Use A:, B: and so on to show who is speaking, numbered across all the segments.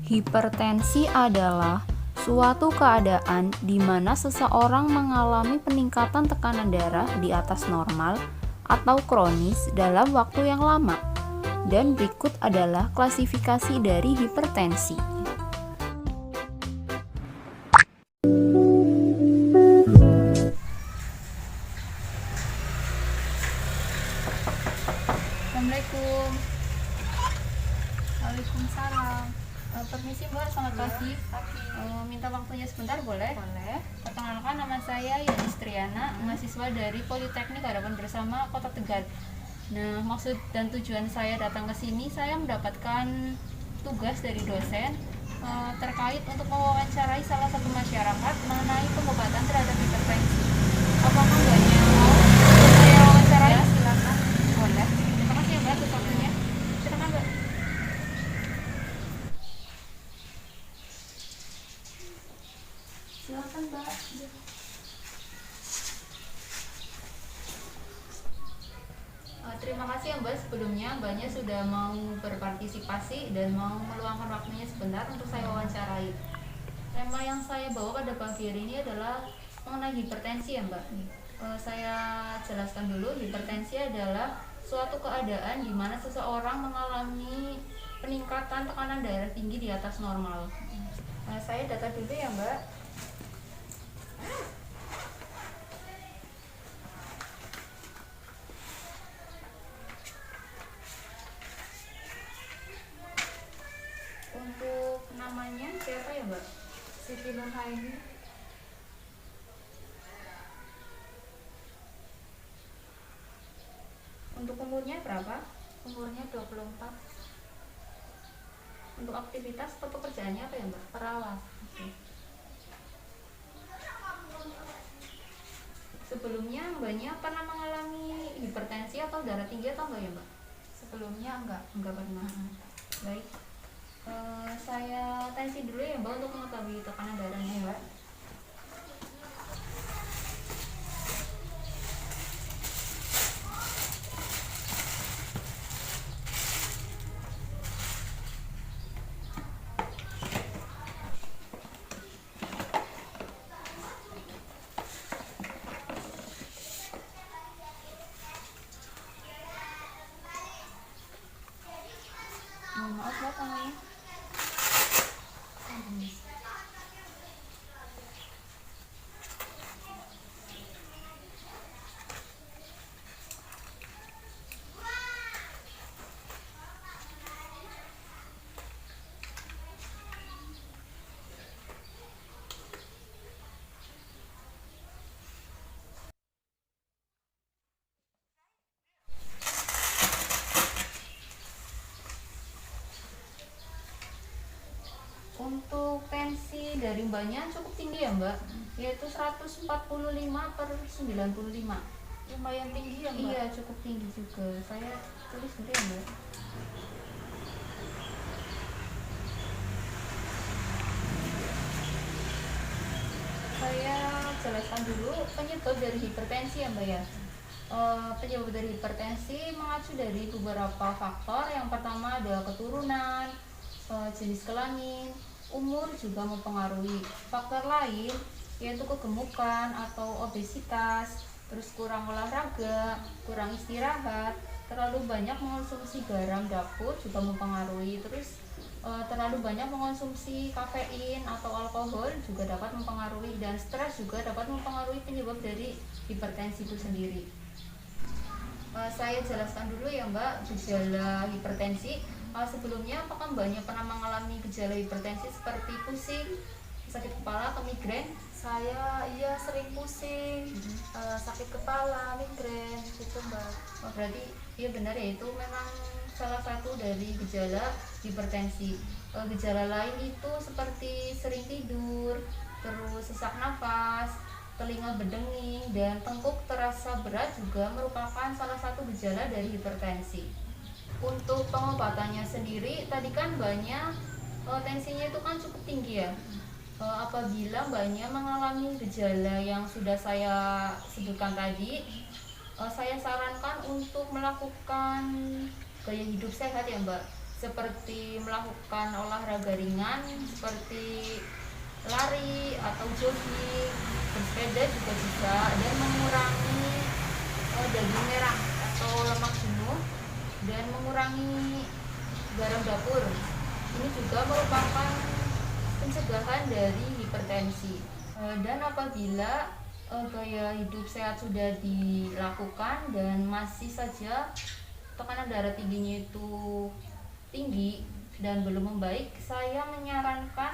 A: Hipertensi adalah suatu keadaan di mana seseorang mengalami peningkatan tekanan darah di atas normal atau kronis dalam waktu yang lama. Dan berikut adalah klasifikasi dari hipertensi.
B: Assalamualaikum.
C: Waalaikumsalam.
B: Permisi Mbak, selamat pagi. Minta waktunya sebentar boleh?
C: Boleh.
B: Perkenalkan, nama saya Yanis Triana, mahasiswa dari Politeknik Harapan Bersama Kota Tegal. Nah, maksud dan tujuan saya datang ke sini, saya mendapatkan tugas dari dosen terkait untuk mewawancarai salah satu masyarakat mengenai pengobatan terhadap hipertensi. Apakah Mbaknya mau saya wawancarai?
C: Ya, silakan.
B: Boleh. Terima kasih ya Mbak atas waktunya. Silakan Mbak.
C: Silakan, Mbak.
B: Terima kasih ya Mbak, sebelumnya Mbaknya sudah mau berpartisipasi dan mau meluangkan waktunya sebentar untuk saya wawancarai. Tema yang saya bawa pada pagi hari ini adalah mengenai hipertensi ya Mbak. Saya jelaskan dulu, hipertensi adalah suatu keadaan di mana seseorang mengalami peningkatan tekanan darah tinggi di atas normal. Saya data dulu ya Mbak. Untuk namanya siapa ya Mbak?
C: Siti Nurhaini.
B: Untuk umurnya berapa?
C: Umurnya 24.
B: Untuk aktivitas atau pekerjaannya apa ya Mbak?
C: Perawat.
B: Oke. Sebelumnya Mbaknya pernah mengalami hipertensi atau darah tinggi atau enggak ya Mbak?
C: Sebelumnya enggak.
B: Enggak pernah. Baik. Saya tensi dulu ya Mbak untuk mengetahui tekanan darahnya ya Mbak. Maaf Mbak, tangannya. Untuk tensi dari Mbaknya cukup tinggi ya Mbak, yaitu 145/95.
C: Lumayan tinggi ya, Mbak.
B: Iya, cukup tinggi juga. Saya tulis dulu ya Mbak. Saya jelaskan dulu penyebab dari hipertensi ya Mbak ya. Penyebab dari hipertensi mengacu dari beberapa faktor. Yang pertama adalah keturunan, jenis kelamin, umur juga mempengaruhi. Faktor lain yaitu kegemukan atau obesitas, terus kurang olahraga, kurang istirahat, terlalu banyak mengonsumsi garam dapur juga mempengaruhi. Terus terlalu banyak mengonsumsi kafein atau alkohol juga dapat mempengaruhi, dan stres juga dapat mempengaruhi penyebab dari hipertensi itu sendiri. Saya jelaskan dulu ya Mbak gejala hipertensi. Sebelumnya apakah Mbaknya pernah mengalami gejala hipertensi seperti pusing, sakit kepala atau migrain?
C: Saya sering pusing, sakit kepala, migrain gitu, Mbak.
B: Berarti iya benar ya, itu memang salah satu dari gejala hipertensi. Gejala lain itu seperti sering tidur, terus sesak nafas, telinga berdenging, dan tengkuk terasa berat juga merupakan salah satu gejala dari hipertensi. Untuk pengobatannya sendiri, tadi kan Mbaknya tensinya itu kan cukup tinggi ya. Apabila Mbaknya mengalami gejala yang sudah saya sebutkan tadi, saya sarankan untuk melakukan gaya hidup sehat ya Mbak. seperti melakukan olahraga ringan seperti lari atau jogging, bersepeda juga bisa, dan mengurangi daging merah atau lemak jenuh dan mengurangi garam dapur. Ini juga merupakan pencegahan dari hipertensi. Dan apabila gaya hidup sehat sudah dilakukan dan masih saja tekanan darah tingginya itu tinggi dan belum membaik, saya menyarankan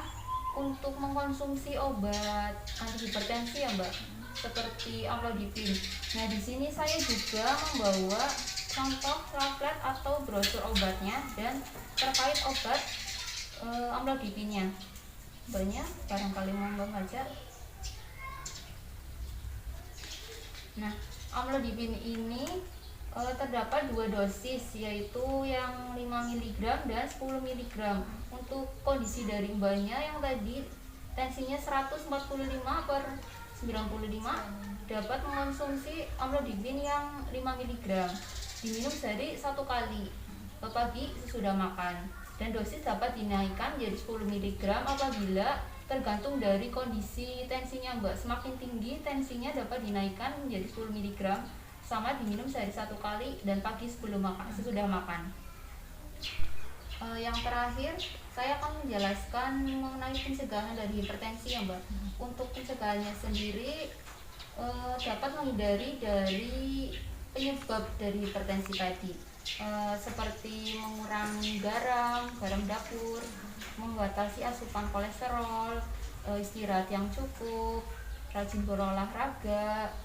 B: untuk mengkonsumsi obat anti hipertensi ya Mbak, seperti amlodipin. Nah, di sini saya juga membawa contoh pamflet atau brosur obatnya dan terkait obat amlodipinnya. Banyak barangkali mau membaca. Nah, amlodipin ini terdapat 2 dosis, yaitu yang 5 mg dan 10 mg. Untuk kondisi dari mbaknya yang tadi tensinya 145/95, dapat mengkonsumsi amlodipin yang 5 mg, diminum sehari 1 kali pagi sesudah makan, dan dosis dapat dinaikkan menjadi 10 mg apabila tergantung dari kondisi tensinya Mbak. Semakin tinggi tensinya dapat dinaikkan menjadi 10 mg, sama diminum sehari 1 kali dan pagi sebelum makan, sesudah makan. Yang terakhir, saya akan menjelaskan mengenai pencegahan dari hipertensi ya Mbak. Untuk pencegahannya sendiri dapat menghindari dari penyebab dari hipertensi tadi, seperti mengurangi garam dapur, membatasi asupan kolesterol, istirahat yang cukup, rajin berolahraga,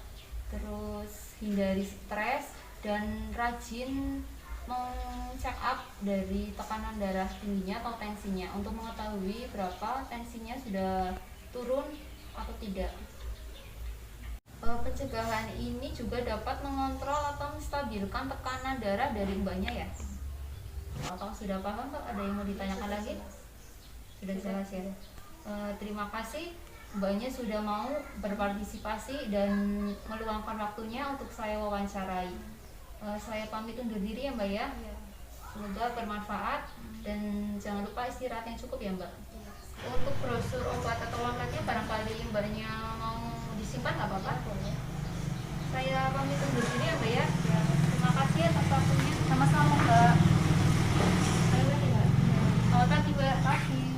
B: terus hindari stres, dan rajin meng-check up dari tekanan darah tingginya atau tensinya untuk mengetahui berapa tensinya sudah turun atau tidak. Pencegahan ini juga dapat mengontrol atau menstabilkan tekanan darah dari mbaknya ya. Kalau sudah paham Mbak, ada yang mau ditanyakan lagi? Sudah jelas ya. Terima kasih mbaknya sudah mau berpartisipasi dan meluangkan waktunya untuk saya wawancarai. Saya pamit undur diri ya Mbak ya. Semoga bermanfaat dan jangan lupa istirahat yang cukup ya Mbak. Untuk brosur obat atau pamfletnya barangkali mbaknya mau disimpan nggak apa-apa? Saya pamit undur diri ya Mbak ya. Terima kasih atas waktunya.
C: Sama-sama Mbak.
B: Selamat pagi Mbak.
C: Pagi.